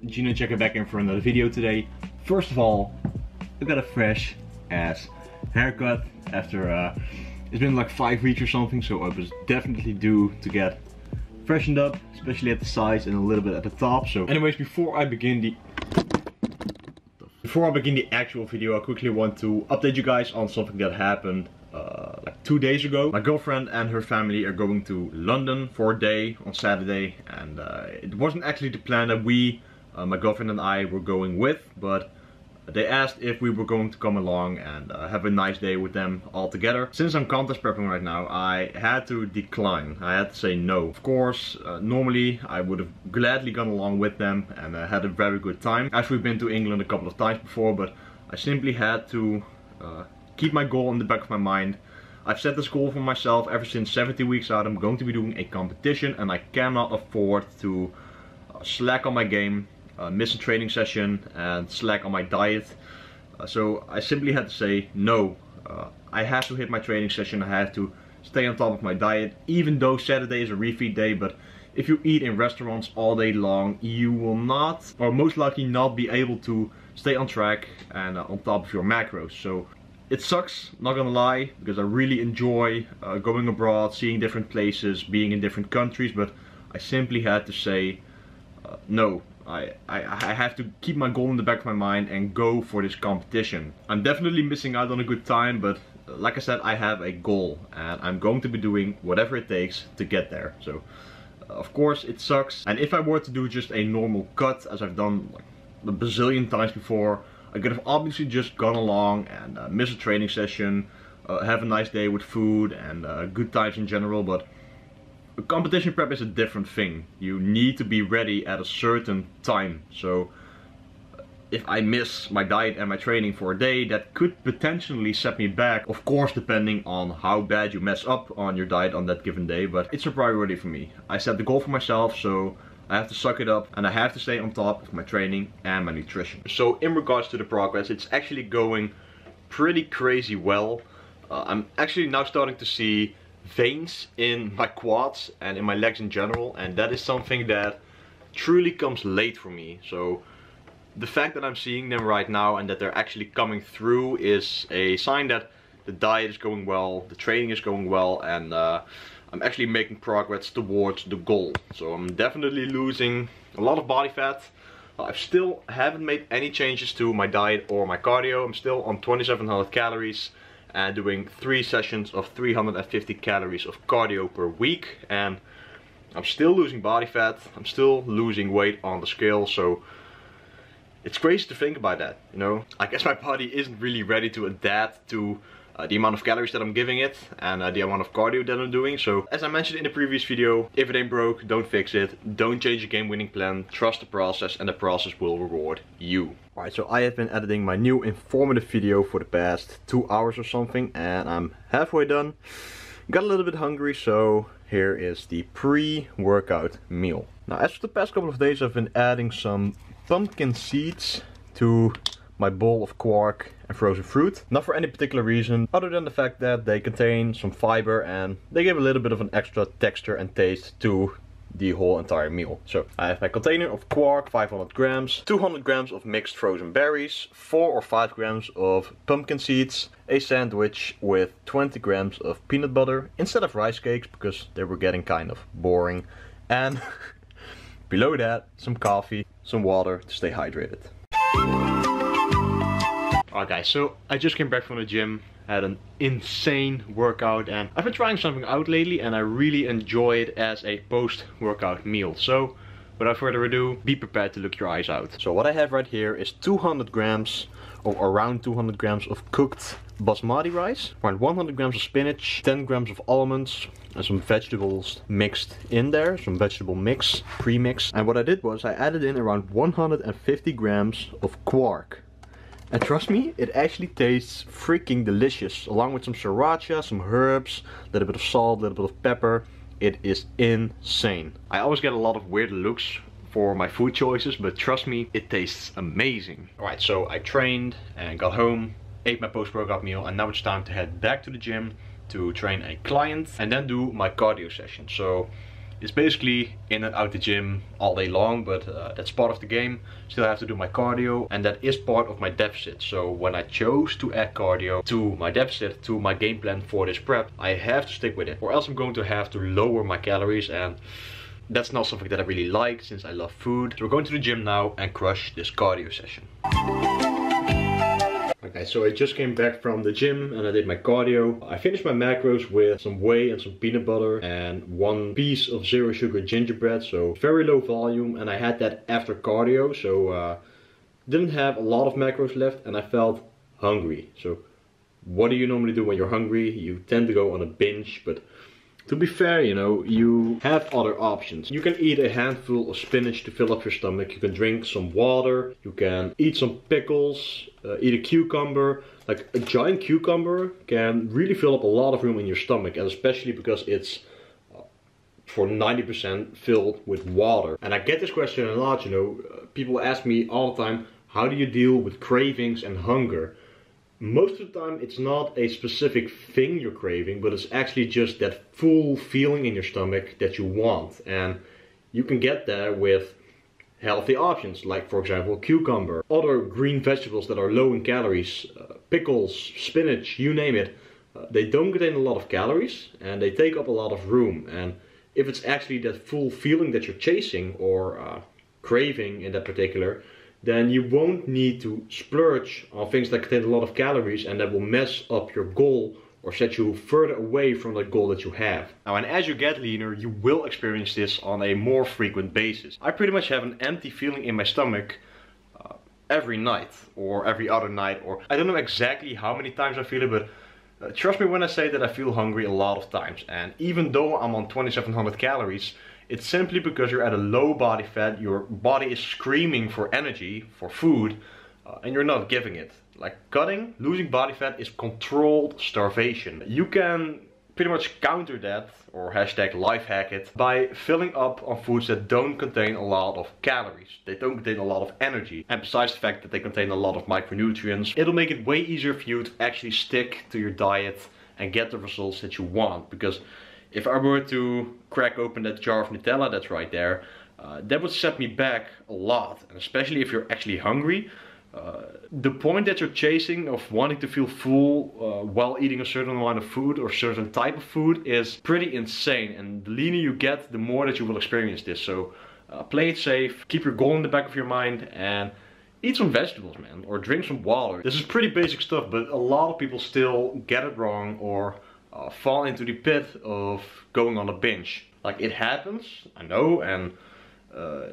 Gino checking back in for another video today. First of all, I got a fresh ass haircut after it's been like 5 weeks or something, so I was definitely due to get freshened up, especially at the sides and a little bit at the top. So anyways, before I begin the actual video, I quickly want to update you guys on something that happened like 2 days ago. My girlfriend and her family are going to London for a day on Saturday, and it wasn't actually the plan that my girlfriend and I were going with, but they asked if we were going to come along and have a nice day with them all together. Since I'm contest prepping right now, I had to decline. I had to say no. Of course, normally I would have gladly gone along with them and had a very good time, as we've been to England a couple of times before, but I simply had to keep my goal in the back of my mind. I've set this goal for myself ever since 70 weeks out. I'm going to be doing a competition, and I cannot afford to slack on my game, miss a training session, and slack on my diet. So I simply had to say no. I have to hit my training session. I have to stay on top of my diet, even though Saturday is a refeed day. But if you eat in restaurants all day long, you will not, or most likely not, be able to stay on track and on top of your macros. So it sucks, not gonna lie, because I really enjoy going abroad, seeing different places, being in different countries, but I simply had to say no. I have to keep my goal in the back of my mind and go for this competition. I'm definitely missing out on a good time, but like I said, I have a goal and I'm going to be doing whatever it takes to get there. So of course it sucks, and if I were to do just a normal cut, as I've done like a bazillion times before, I could have obviously just gone along and miss a training session, have a nice day with food and good times in general, but a competition prep is a different thing. You need to be ready at a certain time. So if I miss my diet and my training for a day, that could potentially set me back, of course depending on how bad you mess up on your diet on that given day, but it's a priority for me. I set the goal for myself, so I have to suck it up and I have to stay on top of my training and my nutrition. So in regards to the progress, it's actually going pretty crazy well. I'm actually now starting to see veins in my quads and in my legs in general, and that is something that truly comes late for me. So the fact that I'm seeing them right now and that they're actually coming through is a sign that the diet is going well, the training is going well, and I'm actually making progress towards the goal. So I'm definitely losing a lot of body fat. I still haven't made any changes to my diet or my cardio. I'm still on 2700 calories and doing 3 sessions of 350 calories of cardio per week, and I'm still losing body fat. I'm still losing weight on the scale, so it's crazy to think about that, you know. I guess my body isn't really ready to adapt to the amount of calories that I'm giving it and the amount of cardio that I'm doing. So as I mentioned in the previous video, if it ain't broke, don't fix it. Don't change your game winning plan. Trust the process, and the process will reward you. Alright, so I have been editing my new informative video for the past 2 hours or something, and I'm halfway done. Got a little bit hungry, so here is the pre-workout meal. Now, as for the past couple of days, I've been adding some pumpkin seeds to my bowl of quark and frozen fruit. Not for any particular reason, other than the fact that they contain some fiber and they give a little bit of an extra texture and taste to the whole entire meal. So I have my container of quark, 500 grams, 200 grams of mixed frozen berries, 4 or 5 grams of pumpkin seeds, a sandwich with 20 grams of peanut butter instead of rice cakes because they were getting kind of boring, and below that some coffee, some water to stay hydrated. Alright guys, so I just came back from the gym, had an insane workout, and I've been trying something out lately and I really enjoy it as a post-workout meal. So without further ado, be prepared to look your eyes out. So what I have right here is 200 grams or around 200 grams of cooked basmati rice, around 100 grams of spinach, 10 grams of almonds, and some vegetables mixed in there, some vegetable mix, pre-mix. And what I did was I added in around 150 grams of quark. And trust me, it actually tastes freaking delicious, along with some sriracha, some herbs, a little bit of salt, a little bit of pepper. It is insane. I always get a lot of weird looks for my food choices, but trust me, it tastes amazing. Alright, so I trained and got home, ate my post-workout meal, and now it's time to head back to the gym to train a client and then do my cardio session. So It's basically in and out the gym all day long, but that's part of the game. Still have to do my cardio, and that is part of my deficit. So when I chose to add cardio to my deficit, to my game plan for this prep, I have to stick with it, or else I'm going to have to lower my calories, and that's not something that I really like since I love food. So we're going to the gym now and crush this cardio session. Okay, so I just came back from the gym and I did my cardio. I finished my macros with some whey and some peanut butter and 1 piece of 0 sugar gingerbread. So very low volume, and I had that after cardio. So didn't have a lot of macros left and I felt hungry. So what do you normally do when you're hungry? You tend to go on a binge, but to be fair, you know, you have other options. You can eat a handful of spinach to fill up your stomach. You can drink some water. You can eat some pickles, eat a cucumber. Like a giant cucumber can really fill up a lot of room in your stomach, and especially because it's for 90% filled with water. And I get this question a lot, you know. People ask me all the time, how do you deal with cravings and hunger? Most of the time it's not a specific thing you're craving, but it's actually just that full feeling in your stomach that you want. And you can get there with healthy options, like for example cucumber, other green vegetables that are low in calories, pickles, spinach, you name it. They don't contain a lot of calories and they take up a lot of room. And if it's actually that full feeling that you're chasing, or craving in that particular, then you won't need to splurge on things that contain a lot of calories and that will mess up your goal or set you further away from the goal that you have. Now, and as you get leaner, you will experience this on a more frequent basis. I pretty much have an empty feeling in my stomach every night or every other night, or I don't know exactly how many times I feel it, but trust me when I say that I feel hungry a lot of times. And even though I'm on 2700 calories, it's simply because you're at a low body fat, your body is screaming for energy, for food, and you're not giving it. Like cutting, losing body fat is controlled starvation. You can pretty much counter that, or hashtag life hack it, by filling up on foods that don't contain a lot of calories. They don't contain a lot of energy. And besides the fact that they contain a lot of micronutrients, it'll make it way easier for you to actually stick to your diet and get the results that you want. Because if I were to crack open that jar of Nutella that's right there, that would set me back a lot. And especially if you're actually hungry, the point that you're chasing of wanting to feel full while eating a certain amount of food or certain type of food is pretty insane. And the leaner you get, the more that you will experience this. So play it safe, keep your goal in the back of your mind, and eat some vegetables, man, or drink some water. This is pretty basic stuff, but a lot of people still get it wrong or fall into the pit of going on a binge. Like, it happens, I know, and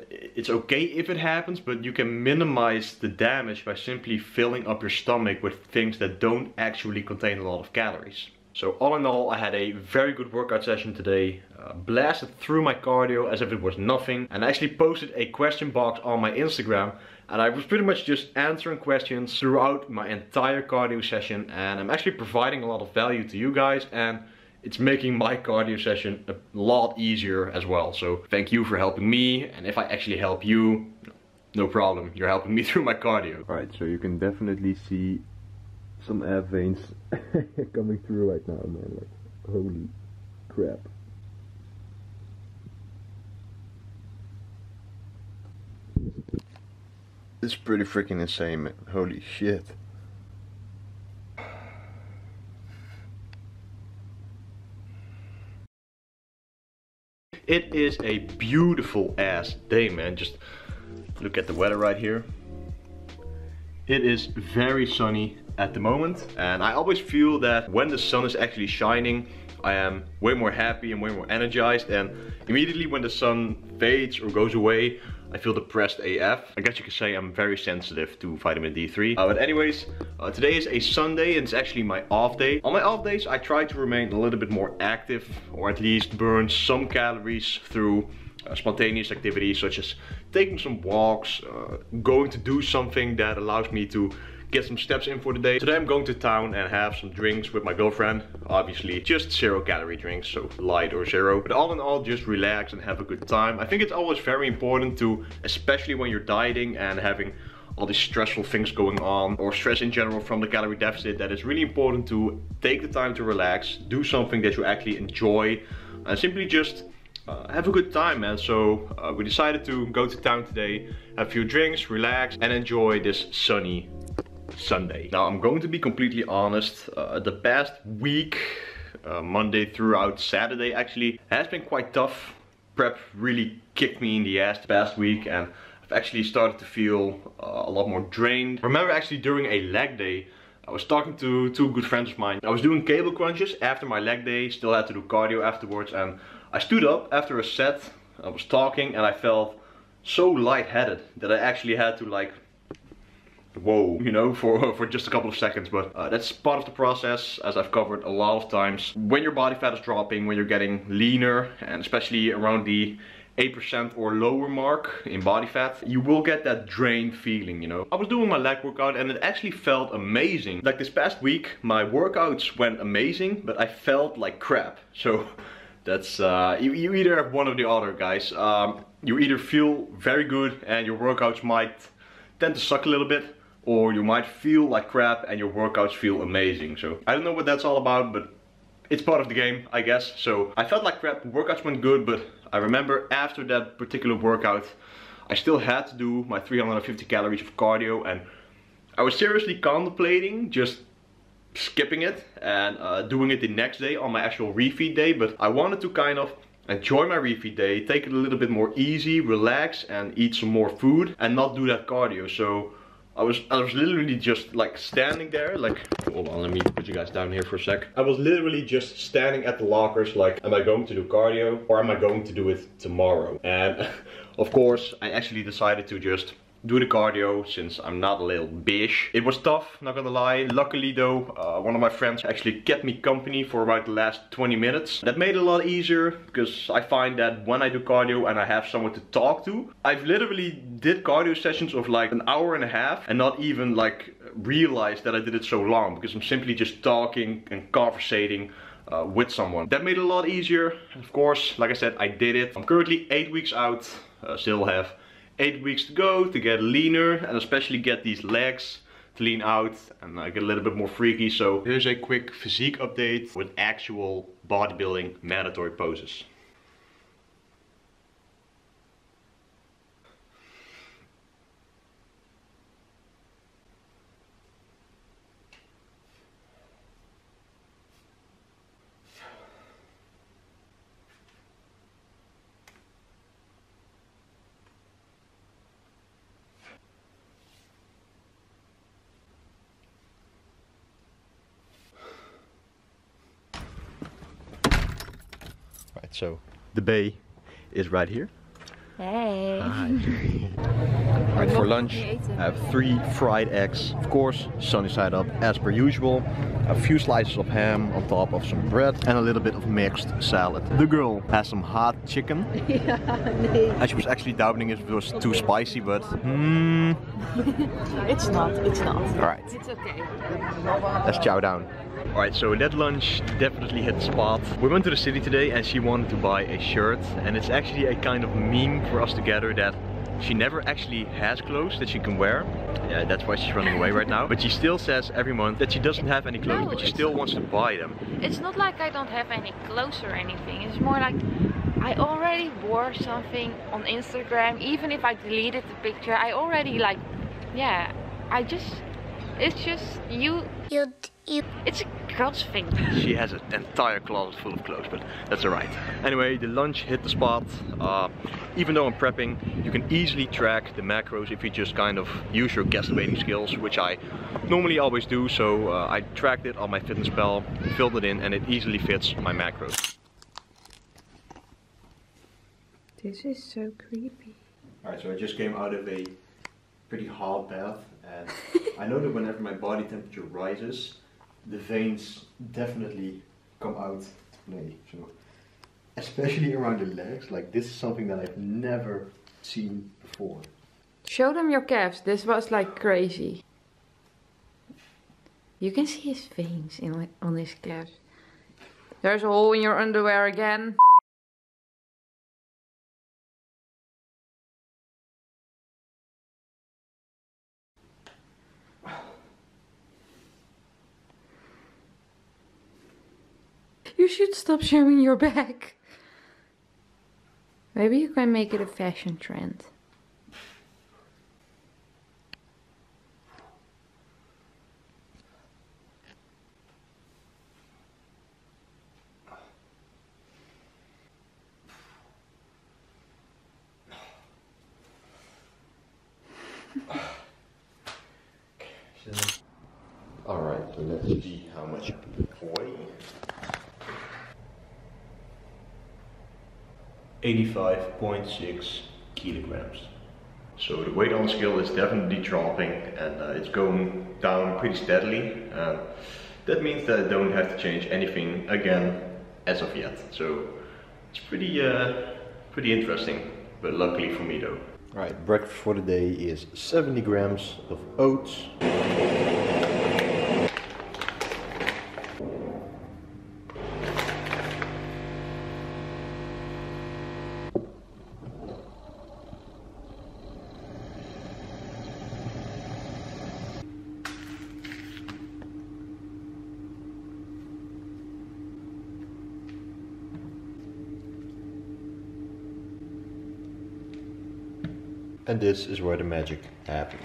it's okay if it happens, but you can minimize the damage by simply filling up your stomach with things that don't actually contain a lot of calories. So all in all, I had a very good workout session today, blasted through my cardio as if it was nothing, and I actually posted a question box on my Instagram, and I was pretty much just answering questions throughout my entire cardio session, and I'm actually providing a lot of value to you guys, and it's making my cardio session a lot easier as well. So thank you for helping me, and if I actually help you, no problem, you're helping me through my cardio. Alright, so you can definitely see some ab veins coming through right now, man. Like, holy crap. It's pretty freaking insane, man. Holy shit. It is a beautiful ass day, man. Just look at the weather right here. It is very sunny at the moment, and I always feel that when the sun is actually shining, I am way more happy and way more energized, and immediately when the sun fades or goes away, I feel depressed AF. I guess you could say I'm very sensitive to vitamin D3. But anyways, today is a Sunday and it's actually my off day. On my off days, I try to remain a little bit more active, or at least burn some calories through spontaneous activities such as taking some walks, going to do something that allows me to get some steps in for the day. Today I'm going to town and have some drinks with my girlfriend. Obviously just 0 calorie drinks, so light or zero. But all in all, just relax and have a good time. I think it's always very important to, especially when you're dieting and having all these stressful things going on, or stress in general from the calorie deficit, that it's really important to take the time to relax, do something that you actually enjoy, and simply just have a good time, man. So we decided to go to town today, have a few drinks, relax, and enjoy this sunny Sunday. Now I'm going to be completely honest, the past week, Monday throughout Saturday actually, has been quite tough. Prep really kicked me in the ass the past week, and I've actually started to feel a lot more drained. I remember actually during a leg day, I was talking to two good friends of mine. I was doing cable crunches after my leg day, still had to do cardio afterwards, and I stood up after a set, I was talking, and I felt so lightheaded that I actually had to like, whoa, you know, for just a couple of seconds. But that's part of the process, as I've covered a lot of times. When your body fat is dropping, when you're getting leaner, and especially around the 8% or lower mark in body fat, you will get that drained feeling, you know. I was doing my leg workout and it actually felt amazing. Like this past week, my workouts went amazing, but I felt like crap. So that's, you either have one or the other, guys. You either feel very good and your workouts might tend to suck a little bit, or you might feel like crap and your workouts feel amazing. So I don't know what that's all about, but it's part of the game, I guess. So I felt like crap, workouts went good, but I remember after that particular workout, I still had to do my 350 calories of cardio, and I was seriously contemplating just skipping it and doing it the next day on my actual refeed day. But I wanted to kind of enjoy my refeed day, take it a little bit more easy, relax, and eat some more food, and not do that cardio. So I was literally just like standing there, like, hold on, let me put you guys down here for a sec. I was literally just standing at the lockers like, am I going to do cardio or am I going to do it tomorrow? And of course, I actually decided to just do the cardio since I'm not a little bitch. It was tough, not gonna lie. Luckily though, one of my friends actually kept me company for about the last 20 minutes. That made it a lot easier, because I find that when I do cardio and I have someone to talk to, I've literally did cardio sessions of like an hour and a half and not even like realized that I did it so long, because I'm simply just talking and conversating with someone. That made it a lot easier. Of course, like I said, I did it. I'm currently 8 weeks out, still have 8 weeks to go to get leaner, and especially get these legs to lean out and get a little bit more freaky. So here's a quick physique update with actual bodybuilding mandatory poses. Right, so the bay is right here. Hey. Hi. Right, for lunch I have 3 fried eggs, of course sunny side up as per usual, a few slices of ham on top of some bread, and a little bit of mixed salad. The girl has some hot chicken. And she was actually doubting if it was too spicy, but It's not. alright, It's okay. let's chow down. Alright, so that lunch definitely hit the spot. We went to the city today and she wanted to buy a shirt, and it's actually a kind of meme for us together that she never actually has clothes that she can wear. Yeah, that's why she's running away right now. But she still says every month that she doesn't have any clothes, No, but she still wants to buy them. It's not like I don't have any clothes or anything. It's more like I already wore something on Instagram. Even if I deleted the picture, I already like, yeah, it's just you. It's a girl's thing. She has an entire closet full of clothes, but that's alright. Anyway, the lunch hit the spot. Even though I'm prepping, you can easily track the macros if you just kind of use your guesstimating skills, which I normally always do. So I tracked it on my FitnessPal, filled it in, and it easily fits my macros. This is so creepy. Alright, so I just came out of a pretty hot bath, and I know that whenever my body temperature rises, the veins definitely come out to play. So, especially around the legs, like this is something that I've never seen before. Show them your calves. This was like crazy. You can see his veins on his calves. There's a hole in your underwear again. You should stop showing your back. Maybe you can make it a fashion trend. Alright, so let's see how much weigh. 85.6 kilograms. So the weight on the scale is definitely dropping, and it's going down pretty steadily. That means that I don't have to change anything again as of yet. So it's pretty interesting, but luckily for me though. Alright, breakfast for the day is 70 grams of oats. And this is where the magic happens.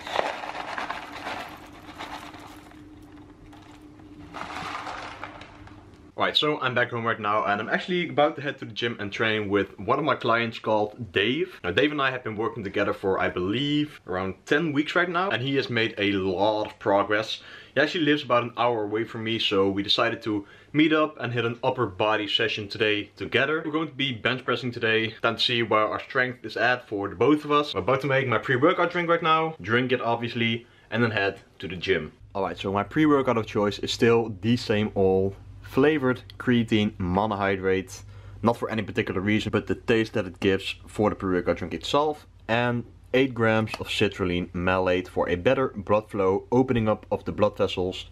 Alright, so I'm back home right now, and I'm actually about to head to the gym and train with one of my clients called Dave. Now Dave and I have been working together for, I believe, around 10 weeks right now, and he has made a lot of progress. He actually lives about an hour away from me, so we decided to meet up and hit an upper body session today together. We're going to be bench pressing today, time to see where our strength is at for the both of us. I'm about to make my pre-workout drink right now, drink it obviously, and then head to the gym. Alright, so my pre-workout of choice is still the same old flavored creatine monohydrate. Not for any particular reason, but the taste that it gives for the pre-workout drink itself, and 8 grams of citrulline malate for a better blood flow, opening up of the blood vessels,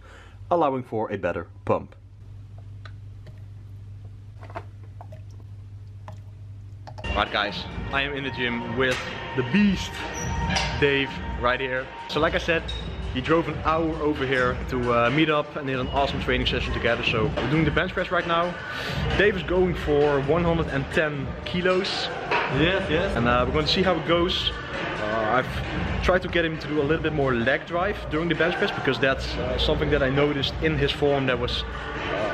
allowing for a better pump. Alright guys, I am in the gym with the beast, Dave, right here. So like I said, he drove an hour over here to meet up and did an awesome training session together. So we're doing the bench press right now. Dave is going for 110 kilos. Yes. And we're going to see how it goes. I've tried to get him to do a little bit more leg drive during the bench press, because that's something that I noticed in his form that was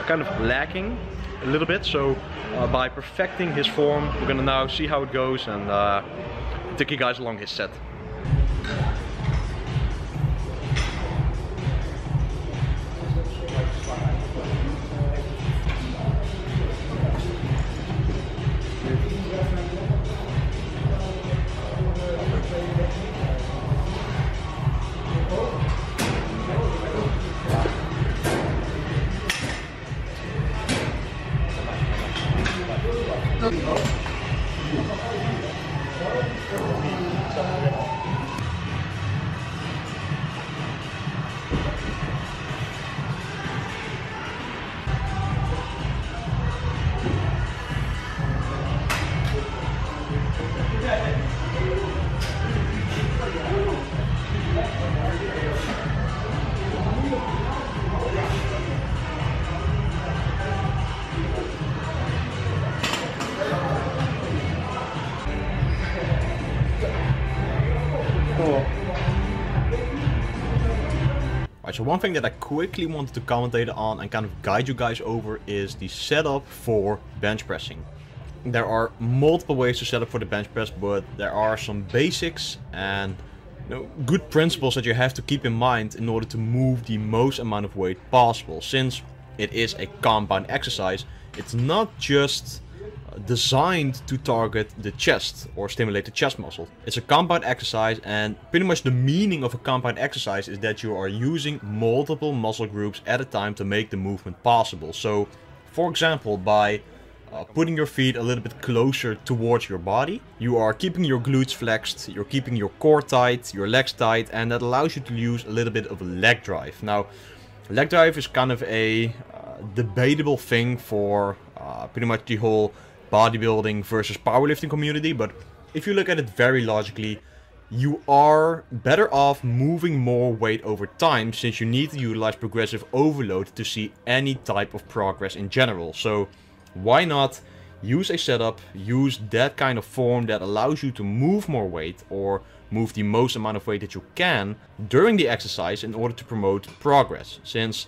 kind of lacking a little bit. So by perfecting his form, we're going to now see how it goes and take you guys along his set. So one thing that I quickly wanted to commentate on and kind of guide you guys over is the setup for bench pressing. There are multiple ways to set up for the bench press, but there are some basics and good principles that you have to keep in mind in order to move the most amount of weight possible. Since it is a compound exercise, it's not just designed to target the chest or stimulate the chest muscle. It's a compound exercise, and pretty much the meaning of a compound exercise is that you are using multiple muscle groups at a time to make the movement possible. So for example, by putting your feet a little bit closer towards your body, you are keeping your glutes flexed, you're keeping your core tight, your legs tight, and that allows you to use a little bit of leg drive. Now, leg drive is kind of a debatable thing for pretty much the whole bodybuilding versus powerlifting community, but if you look at it very logically, you are better off moving more weight over time, since you need to utilize progressive overload to see any type of progress in general. So why not use a setup, use that kind of form that allows you to move more weight or move the most amount of weight that you can during the exercise in order to promote progress. Since,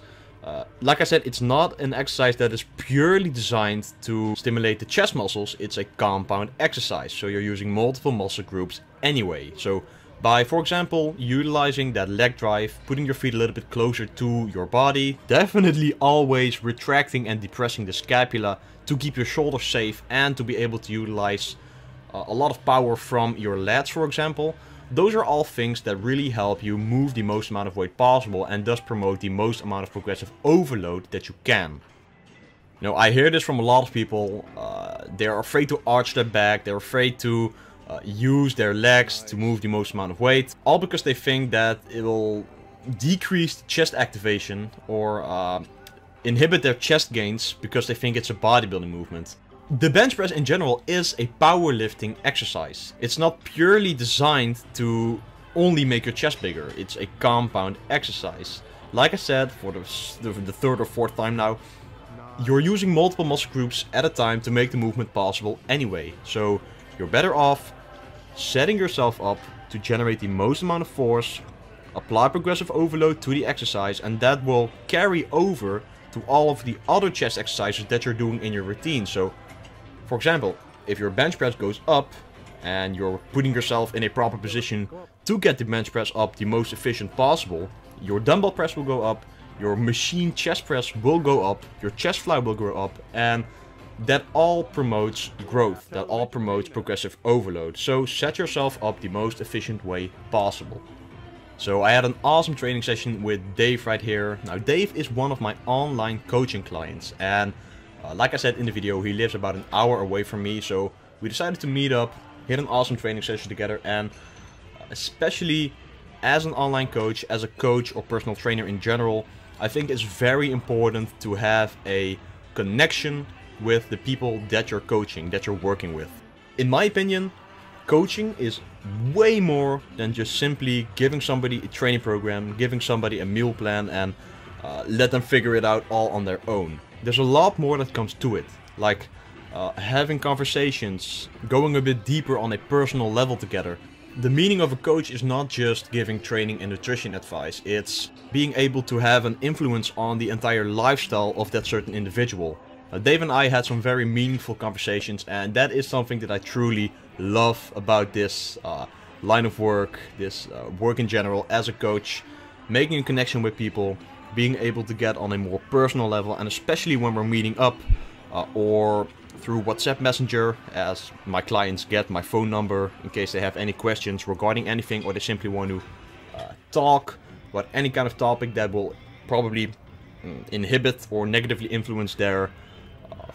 like I said, it's not an exercise that is purely designed to stimulate the chest muscles, it's a compound exercise. So you're using multiple muscle groups anyway. So by, for example, utilizing that leg drive, putting your feet a little bit closer to your body, definitely always retracting and depressing the scapula to keep your shoulders safe and to be able to utilize a lot of power from your lats, for example. Those are all things that really help you move the most amount of weight possible and thus promote the most amount of progressive overload that you can. You know, I hear this from a lot of people. They're afraid to arch their back, they're afraid to use their legs to move the most amount of weight, all because they think that it will decrease chest activation or inhibit their chest gains because they think it's a bodybuilding movement. The bench press in general is a powerlifting exercise. It's not purely designed to only make your chest bigger. It's a compound exercise. Like I said, for the third or fourth time now, you're using multiple muscle groups at a time to make the movement possible anyway. So you're better off setting yourself up to generate the most amount of force, apply progressive overload to the exercise, and that will carry over to all of the other chest exercises that you're doing in your routine. So, for example, if your bench press goes up and you're putting yourself in a proper position to get the bench press up the most efficient possible, your dumbbell press will go up, your machine chest press will go up, your chest fly will go up, and that all promotes growth, that all promotes progressive overload. So set yourself up the most efficient way possible. So I had an awesome training session with Dave right here. Now Dave is one of my online coaching clients, and like I said in the video, he lives about an hour away from me, so we decided to meet up, hit an awesome training session together, and especially as an online coach, as a coach or personal trainer in general, I think it's very important to have a connection with the people that you're coaching, that you're working with. In my opinion, coaching is way more than just simply giving somebody a training program, giving somebody a meal plan, and let them figure it out all on their own. There's a lot more that comes to it, like having conversations, going a bit deeper on a personal level together. The meaning of a coach is not just giving training and nutrition advice, it's being able to have an influence on the entire lifestyle of that certain individual. Dave and I had some very meaningful conversations, and that is something that I truly love about this line of work, this work in general as a coach, making a connection with people, being able to get on a more personal level, and especially when we're meeting up or through WhatsApp Messenger, as my clients get my phone number in case they have any questions regarding anything or they simply want to talk about any kind of topic that will probably inhibit or negatively influence their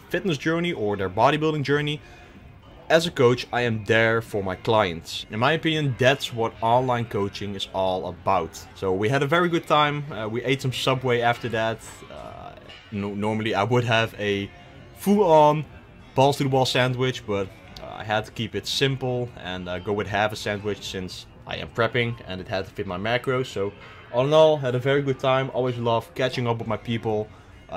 fitness journey or their bodybuilding journey. As a coach, I am there for my clients. In my opinion, that's what online coaching is all about. So we had a very good time. We ate some Subway after that. Normally I would have a full-on balls to the wall sandwich, but I had to keep it simple and go with half a sandwich since I am prepping and it had to fit my macros. So all in all, had a very good time. Always love catching up with my people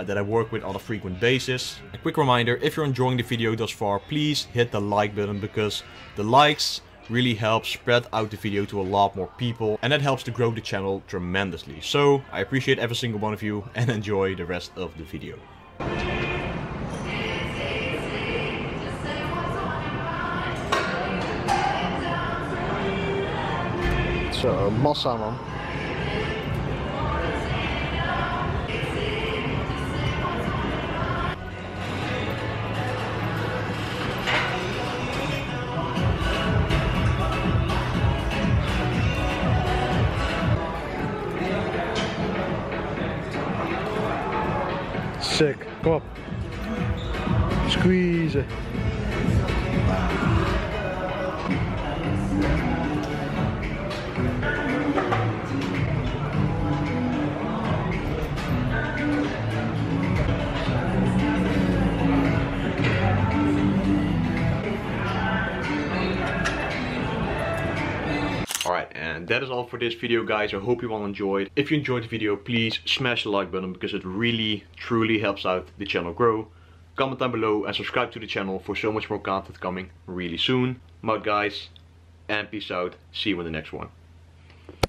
that I work with on a frequent basis. A quick reminder, if you're enjoying the video thus far, please hit the like button, because the likes really help spread out the video to a lot more people, and that helps to grow the channel tremendously. So I appreciate every single one of you, and enjoy the rest of the video. Zo, massa man. Sick, kom op. Squeeze. Alright, and that is all for this video, guys. I hope you all enjoyed. If you enjoyed the video, please smash the like button, because it really truly helps out the channel grow. comment down below and subscribe to the channel for so much more content coming really soon. I'm out guys, and peace out. See you in the next one.